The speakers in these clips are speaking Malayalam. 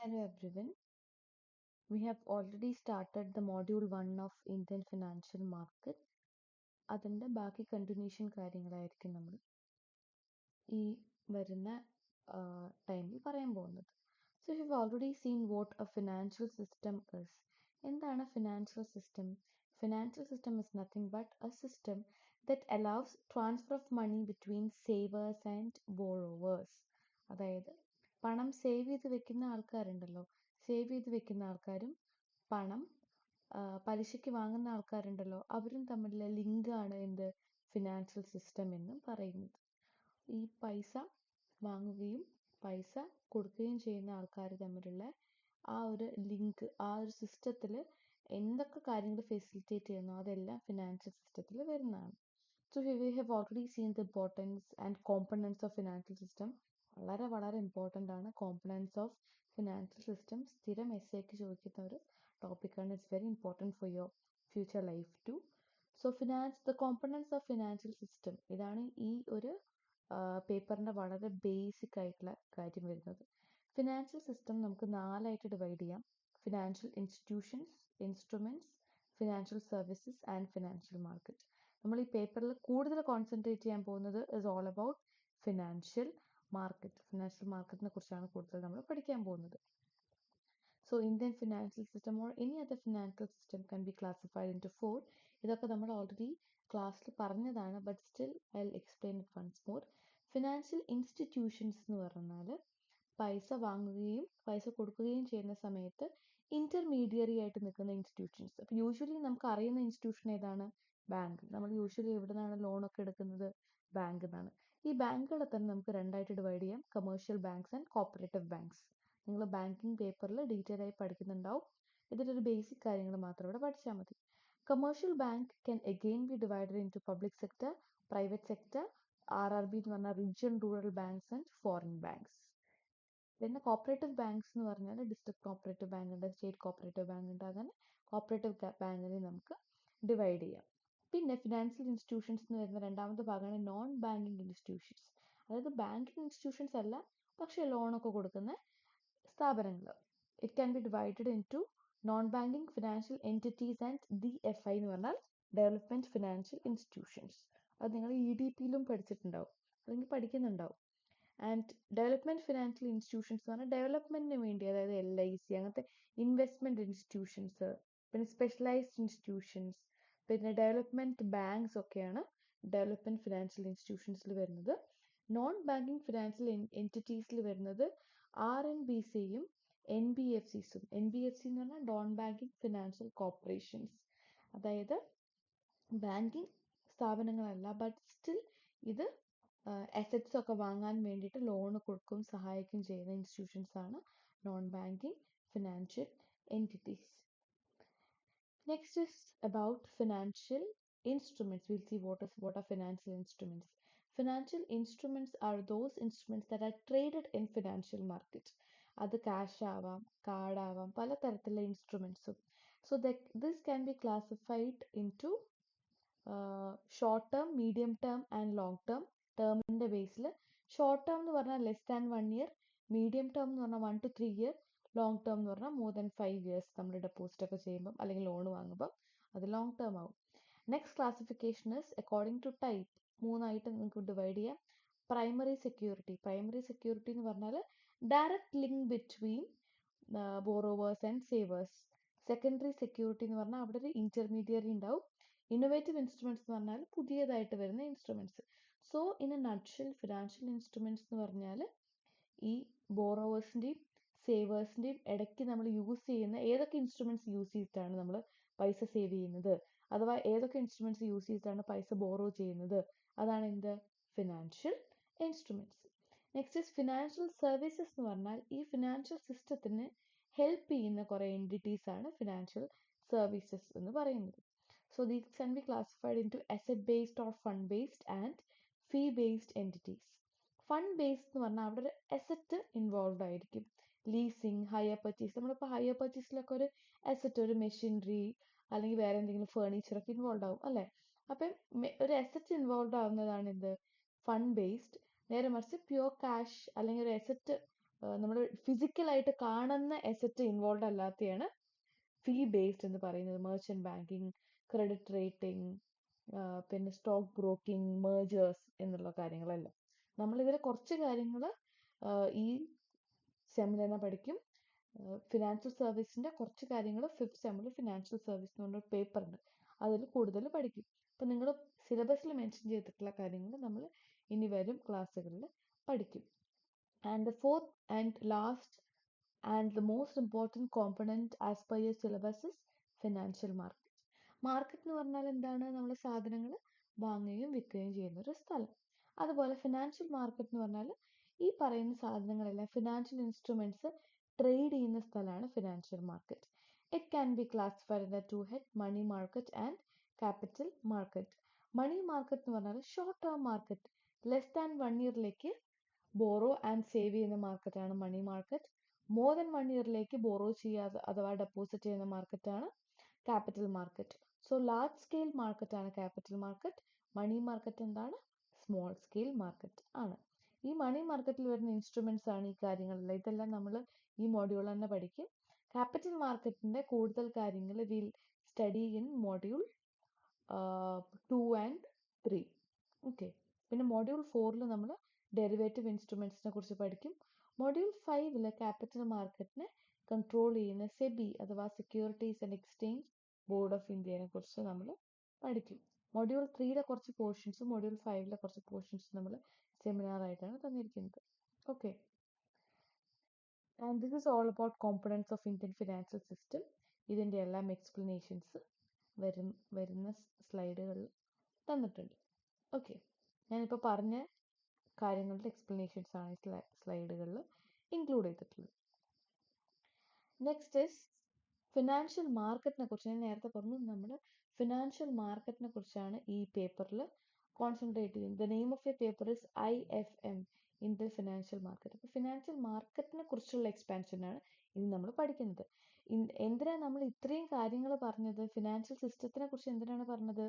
Hello everyone. We have already started the module 1 of Indian financial market. അതിൻ്റെ ബാക്കി കണ്ടിന്യൂഷൻ കാര്യങ്ങളായിരിക്കും നമ്മൾ ഈ വരുന്ന ടൈമിൽ പറയാൻ പോകുന്നത്. So you have already seen what a financial system is. എന്താണ് financial system? Financial system is nothing but a system that allows transfer of money between savers and borrowers. അതായത് പണം സേവ് ചെയ്ത് വെക്കുന്ന ആൾക്കാരുണ്ടല്ലോ, സേവ് ചെയ്ത് വെക്കുന്ന ആൾക്കാരും പണം പലിശയ്ക്ക് വാങ്ങുന്ന ആൾക്കാരുണ്ടല്ലോ, അവരും തമ്മിലുള്ള ലിങ്കാണ് എന്ത് ഫിനാൻഷ്യൽ സിസ്റ്റം എന്ന് പറയുന്നത്. ഈ പൈസ വാങ്ങുകയും പൈസ കൊടുക്കുകയും ചെയ്യുന്ന ആൾക്കാർ തമ്മിലുള്ള ആ ഒരു ലിങ്ക്, ആ ഒരു സിസ്റ്റത്തിൽ എന്തൊക്കെ കാര്യങ്ങൾ ഫെസിലിറ്റേറ്റ് ചെയ്യുന്നു അതെല്ലാം ഫിനാൻഷ്യൽ സിസ്റ്റത്തിൽ വരുന്നതാണ്. So here we have already seen the importance and components of financial system. വളരെ വളരെ ഇമ്പോർട്ടൻ്റ് ആണ് കോമ്പണൻസ് ഓഫ് ഫിനാൻഷ്യൽ സിസ്റ്റം. സ്ഥിരം എസ്സേക്ക് ചോദിക്കുന്ന ഒരു ടോപ്പിക്കാണ്. It's very important for your future life too. So the components of financial system, ഇതാണ് ഈ ഒരു പേപ്പറിൻ്റെ വളരെ ബേസിക് ആയിട്ടുള്ള കാര്യം വരുന്നത്. ഫിനാൻഷ്യൽ സിസ്റ്റം നമുക്ക് 4ആയിട്ട് ഡിവൈഡ് ചെയ്യാം. Financial institutions, instruments, financial services and financial market. നമ്മൾ ഈ പേപ്പറിൽ കൂടുതൽ കോൺസെൻട്രേറ്റ് ചെയ്യാൻ പോകുന്നത് is all about financial market. Financial മാർക്കറ്റിനെ കുറിച്ചാണ് കൂടുതൽ നമ്മൾ പഠിക്കാൻ പോകുന്നത്. So Indian financial system or any other financial system can be classified into 4. ഇതൊക്കെ നമ്മൾ ഓൾറെഡി ക്ലാസ്സിൽ പറഞ്ഞതാണ്, but still I will explain it once more. Financial institutions എന്ന് പറഞ്ഞാൽ പൈസ വാങ്ങുകയും പൈസ കൊടുക്കുകയും ചെയ്യുന്ന സമയത്ത് ഇന്റർമീഡിയറി ആയിട്ട് നിൽക്കുന്ന ഇൻസ്റ്റിറ്റ്യൂഷൻസ്. അപ്പോൾ യൂഷ്വലി നമുക്ക് അറിയുന്ന ഇൻസ്റ്റിറ്റ്യൂഷൻ ഏതാണ്? ബാങ്ക്. നമ്മൾ യൂഷ്വലി എവിടെ നിന്നാണ് ലോണൊക്കെ എടുക്കുന്നത്? ബാങ്കിൽ നിന്നാണ്. ഈ ബാങ്കുകളെ തന്നെ നമുക്ക് 2ആയിട്ട് ഡിവൈഡ് ചെയ്യാം, commercial banks and cooperative banks. നിങ്ങൾ ബാങ്കിങ് പേപ്പറിൽ ഡീറ്റെയിൽ ആയി പഠിക്കുന്നുണ്ടാവും. ഇതിലൊരു ബേസിക് കാര്യങ്ങൾ മാത്രം ഇവിടെ പഠിച്ചാൽ മതി. Commercial bank can again be divided in to public sector, private sector, RRB എന്ന് പറഞ്ഞാൽ region rural banks and foreign banks. പിന്നെ കോപ്പറേറ്റീവ് ബാങ്ക്സ് എന്ന് പറഞ്ഞാൽ ഡിസ്ട്രിക്ട് കോപ്പറേറ്റീവ് ബാങ്ക് ഉണ്ട്, സ്റ്റേറ്റ് കോപ്പറേറ്റീവ് ബാങ്ക് ഉണ്ട്. അങ്ങനെ കോപ്പറേറ്റീവ് ബാങ്കിനെ നമുക്ക് ഡിവൈഡ് ചെയ്യാം. പിന്നെ ഫിനാൻഷ്യൽ ഇൻസ്റ്റിറ്റ്യൂഷൻസ് എന്ന് വരുന്ന രണ്ടാമത്തെ ഭാഗമാണ് നോൺ ബാങ്കിങ് ഇൻസ്റ്റിറ്റ്യൂഷൻസ്. അതായത് ബാങ്കിങ് ഇൻസ്റ്റിറ്റ്യൂഷൻസ് അല്ല, പക്ഷേ ലോണൊക്കെ കൊടുക്കുന്ന സ്ഥാപനങ്ങൾ. It can be divided in to non banking financial entities and DFI എന്ന് പറഞ്ഞാൽ ഡെവലപ്മെന്റ് ഫിനാൻഷ്യൽ ഇൻസ്റ്റിറ്റ്യൂഷൻസ്. അത് നിങ്ങൾ EDP-യിലും പഠിച്ചിട്ടുണ്ടാവും, അല്ലെങ്കിൽ പഠിക്കുന്നുണ്ടാവും. ആൻഡ് ഡെവലപ്മെന്റ് ഫിനാൻഷ്യൽ ഇൻസ്റ്റിറ്റ്യൂഷൻസ് എന്ന് പറഞ്ഞാൽ ഡെവലപ്മെന്റിന് വേണ്ടി, അതായത് LIC അങ്ങനത്തെ ഇൻവെസ്റ്റ്മെന്റ് ഇൻസ്റ്റിറ്റ്യൂഷൻസ്, പിന്നെ സ്പെഷ്യലൈസ്ഡ് ഇൻസ്റ്റിറ്റ്യൂഷൻസ്, പിന്നെ ഡെവലപ്മെന്റ് ബാങ്ക്സ് ഒക്കെയാണ് ഡെവലപ്മെന്റ് ഫിനാൻഷ്യൽ ഇൻസ്റ്റിറ്റ്യൂഷൻസിൽ വരുന്നത്. നോൺ ബാങ്കിങ് ഫിനാൻഷ്യൽ എൻറ്റിറ്റീസിൽ വരുന്നത് RNBCയും NBFCസും. NBFC എന്ന് പറഞ്ഞാൽ നോൺ ബാങ്കിങ് ഫിനാൻഷ്യൽ കോർപ്പറേഷൻസ്. അതായത് ബാങ്കിങ് സ്ഥാപനങ്ങളല്ല, ബട്ട് സ്റ്റിൽ ഇത് അസറ്റ്സ് ഒക്കെ വാങ്ങാൻ വേണ്ടിയിട്ട് ലോൺ കൊടുക്കും സഹായിക്കുകയും ചെയ്യുന്ന ഇൻസ്റ്റിറ്റ്യൂഷൻസ് ആണ് non banking financial entities. Next is about financial instruments. We'll see what are financial instruments. Financial instruments are those instruments that are traded in financial market. അത് ക്യാഷ് ആവാം, കാർഡ് ആവാം, പല തരത്തിലുള്ള ഇൻസ്ട്രുമെൻസും. So this can be classified into short term, medium term and long term. ടേമിൻ്റെ ബേസിൽ ഷോർട്ട് ടേം എന്ന് പറഞ്ഞാൽ less than 1 year, medium term എന്ന് പറഞ്ഞാൽ 1 to 3 ഇയർ, ലോങ് ടേം എന്ന് പറഞ്ഞാൽ മോർ ദാൻ 5 ഇയേഴ്സ്. നമ്മൾ ഡെപ്പോസിറ്റ് ഒക്കെ ചെയ്യുമ്പം അല്ലെങ്കിൽ ലോൺ വാങ്ങുമ്പം അത് ലോങ് ടേം ആവും. Next classification is according to type. 3ആയിട്ട് നിങ്ങൾക്ക് ഡിവൈഡ് ചെയ്യാം. Primary security. പ്രൈമറി സെക്യൂരിറ്റി എന്ന് പറഞ്ഞാൽ direct link between borrowers and savers. Secondary security എന്ന് പറഞ്ഞാൽ അവിടെ ഒരു ഇന്റർമീഡിയറി ഉണ്ടാവും. ഇന്നോവേറ്റീവ് ഇൻസ്ട്രുമെന്റ്സ് എന്ന് പറഞ്ഞാൽ പുതിയതായിട്ട് വരുന്ന instruments. So in A nutshell financial instruments എന്ന് പറഞ്ഞാൽ ഈ ബോറോവേഴ്സിൻ്റെയും സേവേഴ്സിൻ്റെയും ഇടയ്ക്ക് നമ്മൾ യൂസ് ചെയ്യുന്ന ഏതൊക്കെ ഇൻസ്ട്രുമെന്റ്സ് യൂസ് ചെയ്തിട്ടാണ് നമ്മൾ പൈസ സേവ് ചെയ്യുന്നത്, അഥവാ ഏതൊക്കെ ഇൻസ്ട്രുമെന്റ്സ് യൂസ് ചെയ്തിട്ടാണ് പൈസ ബോറോ ചെയ്യുന്നത്, അതാണ് എന്ത് financial instruments. Next is financial services എന്ന് പറഞ്ഞാൽ ഈ ഫിനാൻഷ്യൽ സിസ്റ്റത്തിന് ഹെൽപ്പ് ചെയ്യുന്ന കുറേ എൻറ്റിറ്റീസ് ആണ് ഫിനാൻഷ്യൽ സർവീസസ് എന്ന് പറയുന്നത്. So these can be classified into asset-based or fund-based and fee-based entities. Fund-based എന്ന് പറഞ്ഞാൽ അവിടെ ഒരു അസറ്റ് ഇൻവോൾവ് ആയിരിക്കും. Leasing, higher purchase. നമ്മളിപ്പോൾ ഹയർ പർച്ചേസിലൊക്കെ ഒരു അസറ്റ്, ഒരു മെഷീനറി അല്ലെങ്കിൽ വേറെ എന്തെങ്കിലും ഫേർണിച്ചറൊക്കെ ഇൻവോൾവ് ആവും അല്ലേ? അപ്പം ഒരു അസറ്റ് ഇൻവോൾവ് ആവുന്നതാണ് എന്ത് ഫണ്ട് ബേസ്ഡ്. നേരെ മറിച്ച് പ്യുവർ ക്യാഷ് അല്ലെങ്കിൽ ഒരു അസറ്റ് നമ്മൾ ഫിസിക്കലായിട്ട് കാണുന്ന എസറ്റ് ഇൻവോൾവ് അല്ലാത്തതാണ് ഫീ ബേസ്ഡ് എന്ന് പറയുന്നത്. മെർച്ചന്റ് ബാങ്കിങ്, ക്രെഡിറ്റ് റേറ്റിംഗ്, പിന്നെ സ്റ്റോക്ക് ബ്രോക്കിംഗ്, മേജേഴ്സ് എന്നുള്ള കാര്യങ്ങളെല്ലാം നമ്മളിതിൽ കുറച്ച് കാര്യങ്ങൾ ഈ സെമ്മിൽ തന്നെ പഠിക്കും. ഫിനാൻഷ്യൽ സർവീസിന്റെ കുറച്ച് കാര്യങ്ങൾ ഫിഫ്ത് സെമ്മിൽ ഫിനാൻഷ്യൽ സർവീസ് എന്ന് പറഞ്ഞൊരു പേപ്പർ ഉണ്ട്, അതിൽ കൂടുതൽ പഠിക്കും. അപ്പം നിങ്ങൾ സിലബസിൽ മെൻഷൻ ചെയ്തിട്ടുള്ള കാര്യങ്ങൾ നമ്മൾ ഇനി വരും ക്ലാസ്സുകളിൽ പഠിക്കും. And the fourth and last and the most important component as per your syllabus is financial market. Market എന്ന് പറഞ്ഞാൽ എന്താണ്? നമ്മൾ സാധനങ്ങൾ വാങ്ങുകയും വിൽക്കുകയും ചെയ്യുന്ന ഒരു സ്ഥലം. അതുപോലെ ഫിനാൻഷ്യൽ മാർക്കറ്റ് എന്ന് പറഞ്ഞാൽ ഈ പറയുന്ന സാധനങ്ങളെല്ലാം ഫിനാൻഷ്യൽ ഇൻസ്ട്രുമെന്റ്സ് ട്രേഡ് ചെയ്യുന്ന സ്ഥലമാണ് financial market. It can be classified in the two head money market and capital market. Money market എന്ന് പറഞ്ഞാൽ short term market, less than 1 ഇയറിലേക്ക് ബോറോ ആൻഡ് സേവ് ചെയ്യുന്ന മാർക്കറ്റാണ് മണി മാർക്കറ്റ്. മോർ ദാൻ 1 ഇയറിലേക്ക് ബോറോ ചെയ്യാതെ അഥവാ ഡെപ്പോസിറ്റ് ചെയ്യുന്ന മാർക്കറ്റാണ് capital market. So large scale market ആണ് ക്യാപിറ്റൽ മാർക്കറ്റ്. മണി മാർക്കറ്റ് എന്താണ്? സ്മോൾ സ്കെയിൽ മാർക്കറ്റ് ആണ്. ഈ മണി മാർക്കറ്റിൽ വരുന്ന ഇൻസ്ട്രുമെന്റ്സ് ആണ് ഈ കാര്യങ്ങളെല്ലാം. ഇതെല്ലാം നമ്മൾ ഈ മോഡ്യൂൾ തന്നെ പഠിക്കും. ക്യാപിറ്റൽ മാർക്കറ്റിന്റെ കൂടുതൽ കാര്യങ്ങൾ will study in module 2 and 3. Okay. പിന്നെ മോഡ്യൂൾ 4 നമ്മൾ ഡെറിവേറ്റീവ് ഇൻസ്ട്രുമെന്റ്സിനെ കുറിച്ച് പഠിക്കും. മോഡ്യൂൾ 5 ക്യാപിറ്റൽ മാർക്കറ്റിനെ കൺട്രോൾ ചെയ്യുന്ന സെബി അഥവാ securities and exchange board of ഇന്ത്യനെ കുറിച്ച് നമ്മൾ പഠിക്കും. മോഡ്യൂൾ 3 കുറച്ച് പോർഷൻസും മോഡ്യൂൾ 5 കുറച്ച് പോർഷൻസും നമ്മൾ സെമിനാർ ആയിട്ടാണ് തന്നിരിക്കുന്നത്. Okay. And this is all about components of Indian financial system. ഇതിൻ്റെ എല്ലാം എക്സ്പ്ലനേഷൻസ് വരുന്ന സ്ലൈഡുകളിൽ തന്നിട്ടുണ്ട്. ഓക്കെ. ഞാനിപ്പോൾ പറഞ്ഞ കാര്യങ്ങളുടെ എക്സ്പ്ലനേഷൻസ് ആണ് ഈ സ്ലൈഡുകളിൽ ഇൻക്ലൂഡ് ചെയ്തിട്ടുള്ളത്. നെക്സ്റ്റ് ഇസ് ഫിനാൻഷ്യൽ മാർക്കറ്റിനെ കുറിച്ച്. ഞാൻ നേരത്തെ പറഞ്ഞു നമ്മൾ ഫിനാൻഷ്യൽ മാർക്കറ്റിനെ കുറിച്ചാണ് ഈ പേപ്പറിൽ കോൺസെൻട്രേറ്റ് ചെയ്യുന്നത്. The name of A paper is IFM, Indian financial market. അപ്പോൾ ഫിനാൻഷ്യൽ മാർക്കറ്റിനെ കുറിച്ചുള്ള എക്സ്പാൻഷനാണ് ഇനി നമ്മൾ പഠിക്കുന്നത്. എന്തിനാണ് നമ്മൾ ഇത്രയും കാര്യങ്ങൾ പറഞ്ഞത്? ഫിനാൻഷ്യൽ സിസ്റ്റത്തിനെ കുറിച്ച് എന്തിനാണ് പറഞ്ഞത്?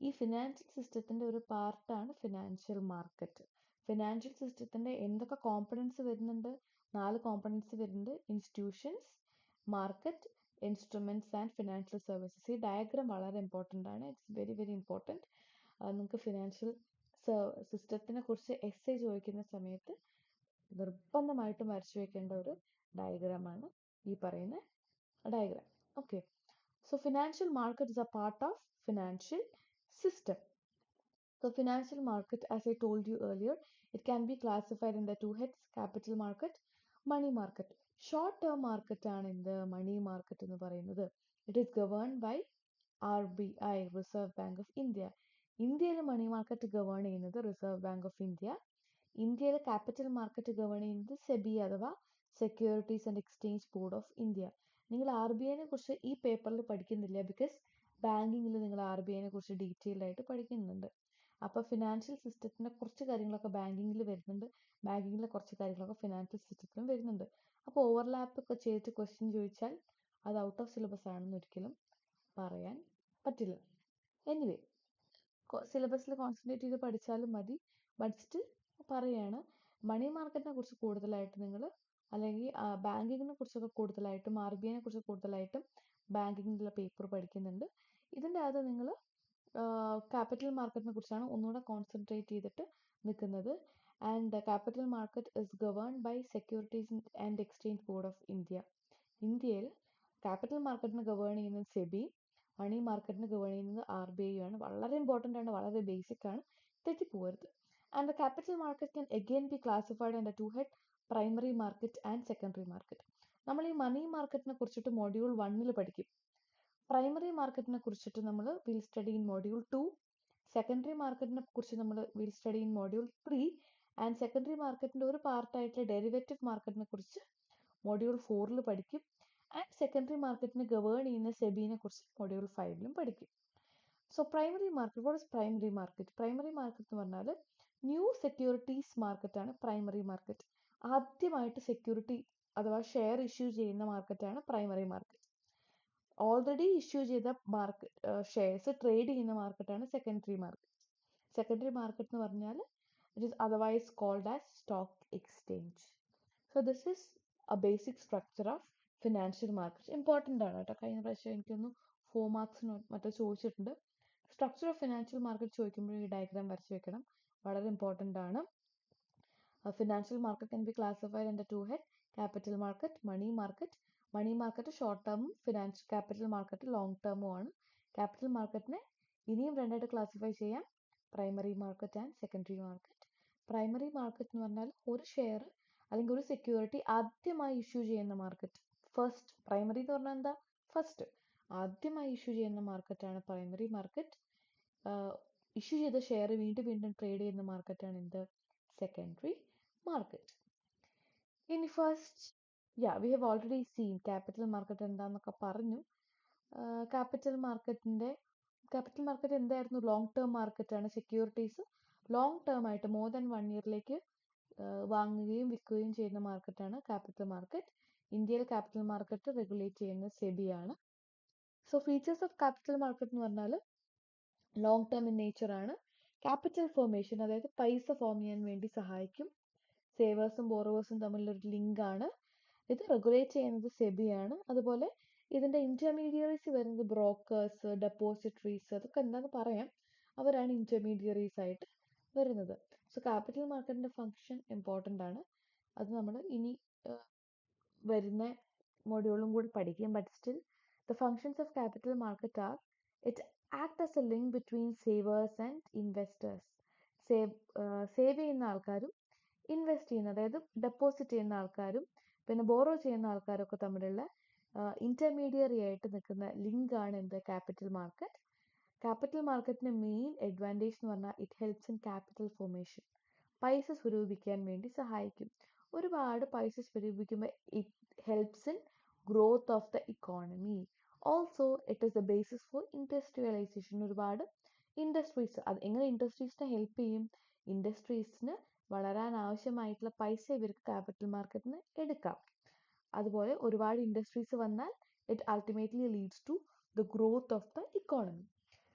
ഈ ഫിനാൻഷ്യൽ സിസ്റ്റത്തിന്റെ ഒരു പാർട്ടാണ് ഫിനാൻഷ്യൽ മാർക്കറ്റ്. ഫിനാൻഷ്യൽ സിസ്റ്റത്തിന്റെ എന്തൊക്കെ കോമ്പണൻസ് വരുന്നുണ്ട്? 4 കോമ്പണൻസ് വരുന്നുണ്ട്. Institutions, market, instruments and financial services. ഈ ഡയഗ്രാം വളരെ ഇമ്പോർട്ടൻ്റ് ആണ്. It's very very important. നിങ്ങൾക്ക് ഫിനാൻഷ്യൽ സിസ്റ്റത്തിനെ കുറിച്ച് എസ്സേ ചോദിക്കുന്ന സമയത്ത് നിർബന്ധമായിട്ടും വരച്ചു വെക്കേണ്ട ഒരു ഡയഗ്രാമാണ് ഈ പറയുന്ന diagram. Okay. So financial market is a part of financial system. So financial market, as I told you earlier, it can be classified in the two heads: capital market, money market. Short term market ആണ് in the money market എന്ന് പറയുന്നത്. It is governed by RBI, Reserve Bank of India. ഇന്ത്യയിൽ മണി മാർക്കറ്റ് ഗവേൺ ചെയ്യുന്നത് റിസർവ് ബാങ്ക് ഓഫ് ഇന്ത്യ. ഇന്ത്യയിലെ ക്യാപിറ്റൽ മാർക്കറ്റ് ഗവേൺ ചെയ്യുന്നത് സെബി അഥവാ securities and exchange board of India. നിങ്ങൾ RBI കുറിച്ച് ഈ പേപ്പറിൽ പഠിക്കുന്നില്ല, ബിക്കോസ് ബാങ്കിങ്ങിൽ നിങ്ങൾ RBI കുറിച്ച് ഡീറ്റെയിൽഡ് ആയിട്ട് പഠിക്കുന്നുണ്ട്. അപ്പോൾ ഫിനാൻഷ്യൽ സിസ്റ്റത്തിന്റെ കുറച്ച് കാര്യങ്ങളൊക്കെ ബാങ്കിങ്ങിൽ വരുന്നുണ്ട്, ബാങ്കിങ്ങിലെ കുറച്ച് കാര്യങ്ങളൊക്കെ ഫിനാൻഷ്യൽ സിസ്റ്റത്തിലും വരുന്നുണ്ട്. അപ്പോൾ ഓവർലാപ്പ് ഒക്കെ ചെയ്തിട്ട് ക്വസ്റ്റ്യൻ ചോദിച്ചാൽ അത് ഔട്ട് ഓഫ് സിലബസ് ആണെന്ന് ഒരിക്കലും പറയാൻ പറ്റില്ല. എനിവേ, സിലബസിൽ കോൺസെൻട്രേറ്റ് ചെയ്ത് പഠിച്ചാലും മതി. പഠിച്ചിട്ട് പറയാണ് മണി മാർക്കറ്റിനെ കുറിച്ച് കൂടുതലായിട്ട് നിങ്ങൾ, അല്ലെങ്കിൽ ബാങ്കിങ്ങിനെ കുറിച്ചൊക്കെ കൂടുതലായിട്ടും RBI കുറിച്ച് കൂടുതലായിട്ടും ബാങ്കിങ്ങിലുള്ള പേപ്പർ പഠിക്കുന്നുണ്ട്. ഇതിൻ്റെ അകത്ത് നിങ്ങൾ ക്യാപിറ്റൽ മാർക്കറ്റിനെ കുറിച്ചാണ് ഒന്നുകൂടെ കോൺസെൻട്രേറ്റ് ചെയ്തിട്ട് നിൽക്കുന്നത്. And capital market is governed by securities and exchange board of India. ഇന്ത്യയിൽ ക്യാപിറ്റൽ മാർക്കറ്റിനെ ഗവേൺ ചെയ്യുന്നത് സെബി, മണി മാർക്കറ്റിന് ഗവേൺ ചെയ്യുന്നത് RBI ആണ്. വളരെ ഇമ്പോർട്ടൻ്റ് ആണ്, വളരെ ബേസിക് ആണ്, തെറ്റിപ്പോകരുത്. And the capital market can again be classified in the two head primary market and secondary market. നമ്മൾ ഈ മണി മാർക്കറ്റിനെ കുറിച്ചിട്ട് മോഡ്യൂൾ 1 പഠിക്കും. പ്രൈമറി മാർക്കറ്റിനെ കുറിച്ചിട്ട് നമ്മൾ വിൽ സ്റ്റഡി ഇൻ മോഡ്യൂൾ 2. സെക്കൻഡറി മാർക്കറ്റിനെ കുറിച്ച് നമ്മൾ will study in module 3. And secondary മാർക്കറ്റിന്റെ ഒരു പാർട്ടായിട്ടുള്ള ഡെറിവേറ്റീവ് മാർക്കറ്റിനെ കുറിച്ച് മോഡ്യൂൾ 4 പഠിക്കും. ആൻഡ് സെക്കൻഡറി മാർക്കറ്റിനെ ഗവേൺ ചെയ്യുന്ന സെബിനെ കുറിച്ച് മോഡ്യൂൾ 5 പഠിക്കും. So primary market, what is primary market? Primary market എന്ന് പറഞ്ഞാൽ ന്യൂ സെക്യൂരിറ്റീസ് മാർക്കറ്റാണ് പ്രൈമറി മാർക്കറ്റ്. ആദ്യമായിട്ട് സെക്യൂരിറ്റി അഥവാ ഷെയർ ഇഷ്യൂ ചെയ്യുന്ന മാർക്കറ്റാണ് പ്രൈമറി മാർക്കറ്റ്. ഓൾറെഡി ഇഷ്യൂ ചെയ്ത ഷെയർസ് ട്രേഡ് ചെയ്യുന്ന മാർക്കറ്റാണ് സെക്കൻഡറി മാർക്കറ്റ്. സെക്കൻഡറി മാർക്കറ്റ് എന്ന് പറഞ്ഞാൽ it is otherwise called as stock exchange. So this is a basic structure of financial market. Important ആണ് കേട്ടോ. കഴിഞ്ഞ പ്രാവശ്യം എനിക്കൊന്ന് 4 മാർക്സിനോ മറ്റോ ചോദിച്ചിട്ടുണ്ട്. സ്ട്രക്ചർ ഓഫ് ഫിനാൻഷ്യൽ മാർക്കറ്റ് ചോദിക്കുമ്പോൾ ഈ ഡയഗ്രാം വരച്ച് വെക്കണം. വളരെ ഇമ്പോർട്ടൻ്റ് ആണ്. A financial market can be classified under two heads: capital market, money market. Money market short term, financial capital market long term ആണ്. Capital marketനെ ഇനിയും രണ്ടായിട്ട് ക്ലാസിഫൈ ചെയ്യാം: primary market and secondary market. Primary market എന്ന് പറഞ്ഞാൽ ഒരു ഷെയർ അല്ലെങ്കിൽ ഒരു സെക്യൂരിറ്റി ആദ്യമായി ഇഷ്യൂ ചെയ്യുന്ന മാർക്കറ്റ്. ഫസ്റ്റ് പ്രൈമറി എന്ന് പറഞ്ഞാൽ എന്താ? ഫസ്റ്റ് ആദ്യമായി ഇഷ്യൂ ചെയ്യുന്ന മാർക്കറ്റാണ് പ്രൈമറി മാർക്കറ്റ്. ഇഷ്യൂ ചെയ്ത ഷെയർ വീണ്ടും വീണ്ടും ട്രേഡ് ചെയ്യുന്ന മാർക്കറ്റാണ് എന്ത്? Secondary market. ഇനി first we have already seen capital market എന്താന്നൊക്കെ പറഞ്ഞു. ക്യാപിറ്റൽ മാർക്കറ്റ് എന്തായിരുന്നു? ലോങ് ടേം മാർക്കറ്റാണ്. സെക്യൂരിറ്റീസ് ലോങ് ടേം ആയിട്ട് മോർ ദാൻ 1 ഇയറിലേക്ക് വാങ്ങുകയും വിൽക്കുകയും ചെയ്യുന്ന മാർക്കറ്റാണ് ക്യാപിറ്റൽ മാർക്കറ്റ്. ഇന്ത്യയിൽ ക്യാപിറ്റൽ മാർക്കറ്റ് റെഗുലേറ്റ് ചെയ്യുന്നത് സെബിയാണ്. So features of capital market എന്ന് പറഞ്ഞാൽ ലോങ് ടേം ഇൻ നേച്ചർ ആണ്. ക്യാപിറ്റൽ ഫോർമേഷൻ, അതായത് പൈസ ഫോം ചെയ്യാൻ വേണ്ടി സഹായിക്കും. സേവേഴ്സും ബോറോവേഴ്സും തമ്മിലൊരു ലിങ്ക് ആണ്. ഇത് റെഗുലേറ്റ് ചെയ്യുന്നത് സെബിയാണ്. അതുപോലെ ഇതിൻ്റെ ഇൻ്റർമീഡിയറീസ് വരുന്നത് ബ്രോക്കേഴ്സ്, ഡെപ്പോസിറ്ററീസ്, അതൊക്കെ എന്താണെന്ന് പറയാം. അവരാണ് ഇൻ്റർമീഡിയറീസ് ആയിട്ട് വരുന്നത്. സോ ക്യാപിറ്റൽ മാർക്കറ്റിൻ്റെ ഫങ്ഷൻ ഇമ്പോർട്ടൻ്റ് ആണ്. അത് നമ്മൾ ഇനി വരുന്ന മൊഡ്യൂളും കൂടി പഠിക്കും. But still the functions of capital market are: it act as a link between savers and investors. Save ചെയ്യുന്ന ആൾക്കാരും ഇൻവെസ്റ്റ് ചെയ്യുന്ന, അതായത് ഡെപ്പോസിറ്റ് ചെയ്യുന്ന ആൾക്കാരും പിന്നെ ബോറോ ചെയ്യുന്ന ആൾക്കാരും ഒക്കെ തമ്മിലുള്ള ഇൻ്റർമീഡിയറി ആയിട്ട് നിൽക്കുന്ന ലിങ്ക് ആണ് എന്ത്? Capital market. ക്യാപിറ്റൽ മാർക്കറ്റിൻ്റെ മെയിൻ അഡ്വാൻറ്റേജ് എന്ന് പറഞ്ഞാൽ it helps in capital formation. പൈസ സ്വരൂപിക്കാൻ വേണ്ടി സഹായിക്കും. ഒരുപാട് പൈസ സ്വരൂപിക്കുമ്പോൾ it helps in growth of the economy. Also it is the basis for industrialization. ഒരുപാട് ഇൻഡസ്ട്രീസ്, അത് എങ്ങനെ ഇൻഡസ്ട്രീസിനെ ഹെൽപ്പ് ചെയ്യും? ഇൻഡസ്ട്രീസിന് വളരാൻ ആവശ്യമായിട്ടുള്ള പൈസ ഇവർക്ക് ക്യാപിറ്റൽ മാർക്കറ്റിൽ നിന്ന് എടുക്കാം. അതുപോലെ ഒരുപാട് ഇൻഡസ്ട്രീസ് വന്നാൽ it ultimately leads to the growth of the economy.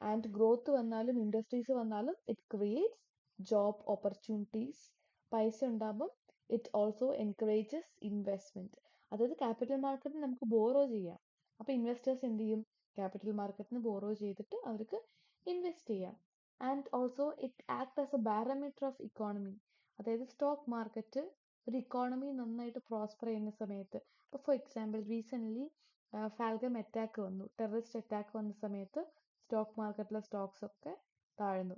And growth വന്നാലും ഇൻഡസ്ട്രീസ് വന്നാലും ഇറ്റ് ക്രിയേറ്റ്സ് ജോബ് ഓപ്പർച്യൂണിറ്റീസ്. പൈസ ഉണ്ടാകുമ്പം ഇറ്റ് ഓൾസോ എൻകറേജസ് ഇൻവെസ്റ്റ്മെൻറ്റ്. അതായത് ക്യാപിറ്റൽ മാർക്കറ്റിൽ നമുക്ക് ബോറോ ചെയ്യാം. അപ്പോൾ ഇൻവെസ്റ്റേഴ്സ് എന്ത് ചെയ്യും? ക്യാപിറ്റൽ മാർക്കറ്റിന് ബോറോ ചെയ്തിട്ട് അവർക്ക് ഇൻവെസ്റ്റ് ചെയ്യാം. And also it act as A barometer of economy. അതായത് സ്റ്റോക്ക് മാർക്കറ്റ് ഒരു ഇക്കോണമി നന്നായിട്ട് പ്രോസ്പർ ചെയ്യുന്ന സമയത്ത്, ഇപ്പോൾ for example recently falcon attack വന്നു, ടെററിസ്റ്റ് അറ്റാക്ക് വന്ന സമയത്ത് സ്റ്റോക്ക് മാർക്കറ്റിലെ സ്റ്റോക്സ് ഒക്കെ താഴ്ന്നു.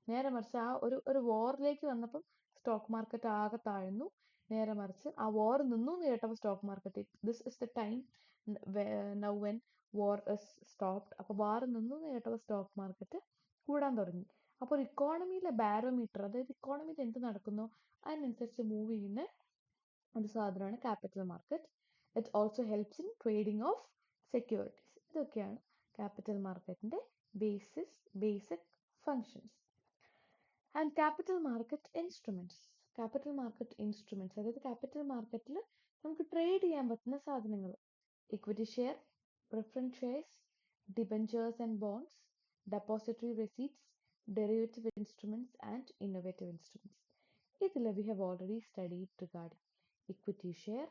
നേരെ മറിച്ച് ആ ഒരു വാറിലേക്ക് വന്നപ്പം സ്റ്റോക്ക് മാർക്കറ്റ് ആകെ താഴ്ന്നു. നേരെ മറിച്ച് ആ വാർ നിന്നു എന്ന് കേട്ടപ്പോൾ stock market, this is the time now when war is stopped. അപ്പോൾ വാർ നിന്നു എന്ന് കേട്ടപ്പോൾ സ്റ്റോക്ക് മാർക്കറ്റ് കൂടാൻ തുടങ്ങി. അപ്പോൾ ഇക്കോണമിയിലെ ബാരോമീറ്റർ, അതായത് ഇക്കോണമിയിൽ എന്ത് നടക്കുന്നോ അതിനനുസരിച്ച് മൂവ് ചെയ്യുന്ന ഒരു സാധനമാണ് capital market. It also helps in trading of securities. ഇതൊക്കെയാണ് ക്യാപിറ്റൽ മാർക്കറ്റിൻ്റെ basic functions. And capital market instruments. Capital market instruments, അതായത് ക്യാപിറ്റൽ മാർക്കറ്റിൽ നമുക്ക് ട്രേഡ് ചെയ്യാൻ പറ്റുന്ന സാധനങ്ങൾ: equity share, preference shares, debentures and bonds, depository receipts, derivative instruments and innovative instruments. ഇതിൽ we have already studied regarding equity share,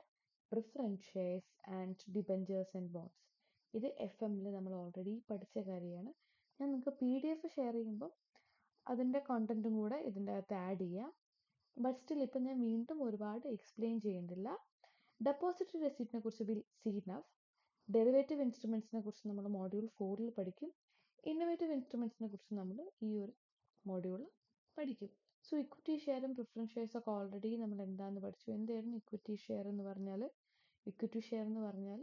preference shares and debentures and bonds. ഇത് FM-ൽ നമ്മൾ ഓൾറെഡി പഠിച്ച കാര്യമാണ്. ഞാൻ നിങ്ങൾക്ക് PDF ഷെയർ ചെയ്യുമ്പോൾ അതിൻ്റെ കണ്ടൻറ്റും കൂടെ ഇതിൻ്റെ അകത്ത് ആഡ് ചെയ്യാം. ബട്ട് സ്റ്റിൽ ഇപ്പം ഞാൻ വീണ്ടും ഒരുപാട് എക്സ്പ്ലെയിൻ ചെയ്യുന്നില്ല. ഡെപ്പോസിറ്ററി റെസിപ്റ്റിനെ കുറിച്ച് വിൽ സീ നൗ. ഡെറിവേറ്റീവ് ഇൻസ്ട്രുമെൻറ്റ്സിനെ കുറിച്ച് നമ്മൾ മൊഡ്യൂൾ 4-ൽ പഠിക്കും. ഇന്നോവേറ്റീവ് ഇൻസ്ട്രുമെൻറ്റ്സിനെ കുറിച്ച് നമ്മൾ ഈ ഒരു മൊഡ്യൂളിൽ പഠിക്കും. സോ ഇക്വിറ്റി ഷെയറും പ്രിഫറൻസ് ഷെയർസ് ഒക്കെ ഓൾറെഡി നമ്മൾ എന്താണെന്ന് പഠിച്ചു. എന്തായിരുന്നു ഇക്വിറ്റി ഷെയർ എന്ന് പറഞ്ഞാൽ? ഇക്വിറ്റി ഷെയർ എന്ന് പറഞ്ഞാൽ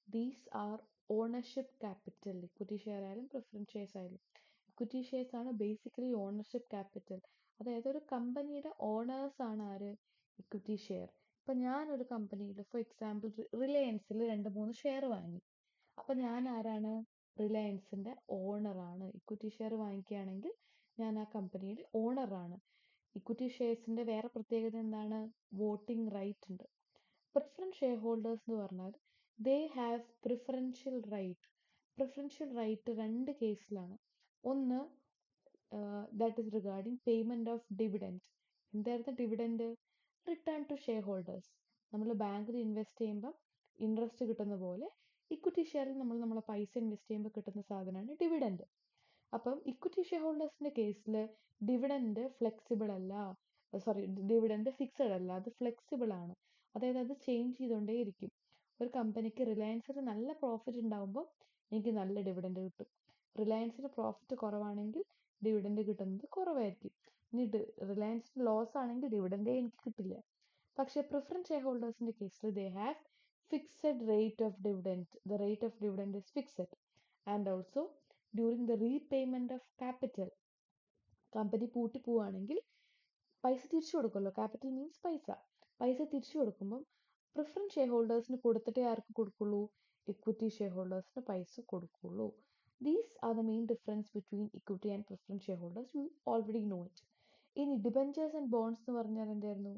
these are ownership capital. Equity share ആയാലും പ്രിഫറൻസ് ഷെയർസ് ആയാലും, ഇക്വിറ്റി ഷെയർസ് ആണ് ബേസിക്കലി ഓണർഷിപ്പ് ക്യാപിറ്റൽ. അതായത് ഒരു കമ്പനിയുടെ ഓണേഴ്സ് ആണ് ആര്? Equity share. ഇപ്പം ഞാനൊരു കമ്പനിയിൽ ഫോർ എക്സാമ്പിൾ റിലയൻസിൽ 2-3 ഷെയർ വാങ്ങി. അപ്പം ഞാൻ ആരാണ്? റിലയൻസിൻ്റെ ഓണറാണ്. ഇക്വിറ്റി ഷെയർ വാങ്ങിക്കുകയാണെങ്കിൽ ഞാൻ ആ കമ്പനിയുടെ ഓണറാണ്. ഇക്വിറ്റി ഷെയർസിൻ്റെ വേറെ പ്രത്യേകത എന്താണ്? വോട്ടിംഗ് റൈറ്റ് ഉണ്ട്. പ്രിഫറൻസ് ഷെയർ ഹോൾഡേഴ്സ് എന്ന് പറഞ്ഞാൽ they have preferential right. Preferential right 2 കേസിലാണ്. ഒന്ന് that is regarding payment of dividend. എന്തായിരുന്നു dividend? Return to share holders. നമ്മൾ ബാങ്കിൽ ഇൻവെസ്റ്റ് ചെയ്യുമ്പോൾ ഇൻട്രസ്റ്റ് കിട്ടുന്ന പോലെ ഇക്വിറ്റി ഷെയറിൽ നമ്മൾ നമ്മളെ പൈസ ഇൻവെസ്റ്റ് ചെയ്യുമ്പോൾ കിട്ടുന്ന സാധനമാണ് ഡിവിഡൻഡ്. അപ്പം ഇക്വിറ്റി ഷെയർ ഹോൾഡേഴ്സിന്റെ കേസിൽ ഡിവിഡൻഡ് ഫ്ലെക്സിബിൾ അല്ല, ഡിവിഡൻഡ് ഫിക്സഡ് അല്ല, അത് ഫ്ലെക്സിബിൾ ആണ്. അതായത് അത് ചേഞ്ച് ചെയ്തുകൊണ്ടേയിരിക്കും. ഒരു കമ്പനിക്ക് റിലയൻസിന് നല്ല പ്രോഫിറ്റ് ഉണ്ടാകുമ്പോൾ എനിക്ക് നല്ല ഡിവിഡൻഡ് കിട്ടും. റിലയൻസിന് പ്രോഫിറ്റ് കുറവാണെങ്കിൽ ഡിവിഡൻഡ് കിട്ടുന്നത് കുറവായിരിക്കും. ഇനി റിലയൻസിന് ലോസ് ആണെങ്കിൽ ഡിവിഡൻഡേ എനിക്ക് കിട്ടില്ല. പക്ഷെ പ്രിഫറൻസ് ഷെയർ ഹോൾഡേഴ്സിന്റെ കേസിൽ they have fixed rate of dividend. The rate of dividend is fixed. And also during the repayment of capital, company പൂട്ടി പോവുകയാണെങ്കിൽ പൈസ തിരിച്ചു കൊടുക്കുമല്ലോ. ക്യാപിറ്റൽ മീൻസ് പൈസ. പൈസ തിരിച്ചു കൊടുക്കുമ്പം പ്രിഫറൻസ് ഷെയർ ഹോൾഡേഴ്സിന് കൊടുത്തിട്ടേ ആർക്ക് കൊടുക്കുള്ളൂ? ഇക്വിറ്റി ഷെയർ ഹോൾഡേഴ്സിന് പൈസ കൊടുക്കുള്ളൂ. These are the main difference between equity and preference share holders. You already know it. ഇനി ഡിബഞ്ചേഴ്സ് ആൻഡ് ബോൺസ് എന്ന് പറഞ്ഞാൽ എന്തായിരുന്നു?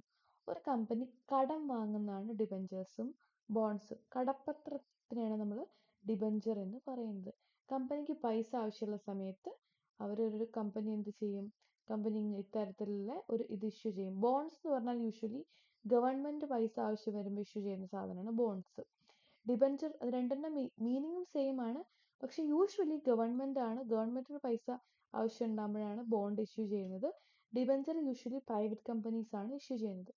ഒരു കമ്പനി കടം വാങ്ങുന്നതാണ് ഡിബഞ്ചേഴ്സും ബോൺസും. കടപ്പത്രത്തിനെയാണ് നമ്മൾ ഡിബഞ്ചർ എന്ന് പറയുന്നത്. കമ്പനിക്ക് പൈസ ആവശ്യമുള്ള സമയത്ത് അവരൊരു കമ്പനി എന്ത് ചെയ്യും? കമ്പനി ഇത്തരത്തിലുള്ള ഒരു ഇത് ഇഷ്യൂ ചെയ്യും. ബോൺസ് എന്ന് പറഞ്ഞാൽ യൂഷ്വലി ഗവൺമെന്റ് പൈസ ആവശ്യം വരുമ്പോൾ ഇഷ്യൂ ചെയ്യുന്ന സാധനമാണ് ബോൺസ്. ഡിബഞ്ചർ, അത് രണ്ടെണ്ണം മീനിങ്ങും സെയിം ആണ്. പക്ഷെ യൂഷ്വലി ഗവൺമെന്റിന് പൈസ ആവശ്യം ഉണ്ടാകുമ്പോഴാണ് ബോണ്ട് ഇഷ്യൂ ചെയ്യുന്നത്. ഡിബഞ്ചർ യൂഷ്വലി പ്രൈവറ്റ് കമ്പനീസ് ആണ് ഇഷ്യൂ ചെയ്യുന്നത്.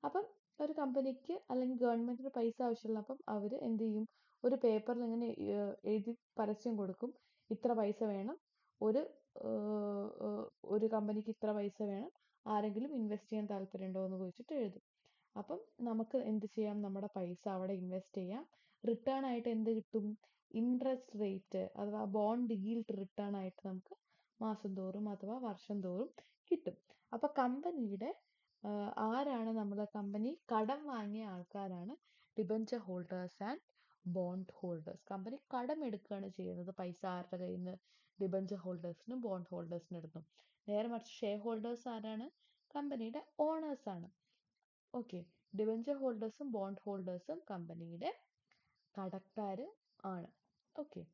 അപ്പം ഒരു കമ്പനിക്ക് അല്ലെങ്കിൽ ഗവൺമെന്റിന് പൈസ ആവശ്യമുള്ള, അപ്പം അവർ എന്ത് ചെയ്യും? ഒരു പേപ്പറിൽ ഇങ്ങനെ എഴുതി പരസ്യം കൊടുക്കും, ഇത്ര പൈസ വേണം, ഒരു കമ്പനിക്ക് ഇത്ര പൈസ വേണം, ആരെങ്കിലും ഇൻവെസ്റ്റ് ചെയ്യാൻ താല്പര്യമുണ്ടോ എന്ന് ചോദിച്ചിട്ട് എഴുതും. അപ്പം നമുക്ക് എന്ത് ചെയ്യാം? നമ്മുടെ പൈസ അവിടെ ഇൻവെസ്റ്റ് ചെയ്യാം. റിട്ടേൺ ആയിട്ട് എന്ത് കിട്ടും? ഇൻട്രസ്റ്റ് റേറ്റ് അഥവാ ബോണ്ട് yield റിട്ടേൺ ആയിട്ട് നമുക്ക് മാസം തോറും അഥവാ വർഷം തോറും കിട്ടും. അപ്പൊ കമ്പനിയുടെ ആരാണ് നമ്മളെ കമ്പനി കടം വാങ്ങിയ ആൾക്കാരാണ് debenture holders and bond holders. Company കടം എടുക്കുകയാണ് ചെയ്യുന്നത്. പൈസ ആരുടെ കയ്യിൽ നിന്ന്? ഡിബഞ്ചർ ഹോൾഡേഴ്സിനും ബോണ്ട് ഹോൾഡേഴ്സിനും എടുക്കും. നേരെ മറിച്ച് ഷെയർ ഹോൾഡേഴ്സ് ആരാണ്? കമ്പനിയുടെ ഓണേഴ്സ് ആണ്. ഓക്കെ, ഡിബഞ്ചർ ഹോൾഡേഴ്സും ബോണ്ട് ഹോൾഡേഴ്സും കമ്പനിയുടെ കടക്കാർ ആണ്. Okay,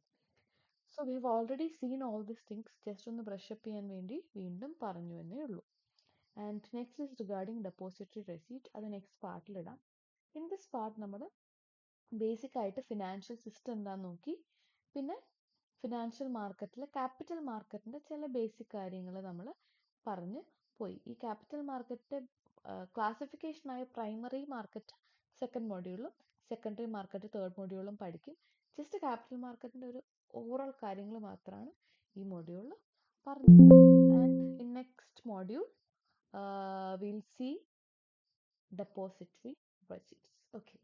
so we have already scene all these things. Just ഒന്ന് ബ്രഷപ്പ് ചെയ്യാൻ വേണ്ടി വീണ്ടും പറഞ്ഞു എന്നേ ഉള്ളൂ. And next is regarding depository receipt. അത് നെക്സ്റ്റ് പാർട്ടിലിടാം. ഇൻ ദിസ് പാർട്ട് നമ്മൾ ബേസിക് ആയിട്ട് ഫിനാൻഷ്യൽ സിസ്റ്റം എന്താന്ന് നോക്കി. പിന്നെ ഫിനാൻഷ്യൽ മാർക്കറ്റിലെ ക്യാപിറ്റൽ മാർക്കറ്റിന്റെ ചില ബേസിക് കാര്യങ്ങൾ നമ്മൾ പറഞ്ഞ് പോയി. ഈ ക്യാപിറ്റൽ മാർക്കറ്റ് ക്ലാസിഫിക്കേഷനായ പ്രൈമറി മാർക്കറ്റ് സെക്കൻഡ് മൊഡ്യൂളും സെക്കൻഡറി മാർക്കറ്റ് തേർഡ് മൊഡ്യൂളും പഠിക്കും. ജസ്റ്റ് ക്യാപിറ്റൽ മാർക്കറ്റിന്റെ ഒരു ഓവറോൾ കാര്യങ്ങൾ മാത്രമാണ് ഈ മൊഡ്യൂളിൽ പറഞ്ഞു. And in next module we'll see depository receipts. Okay.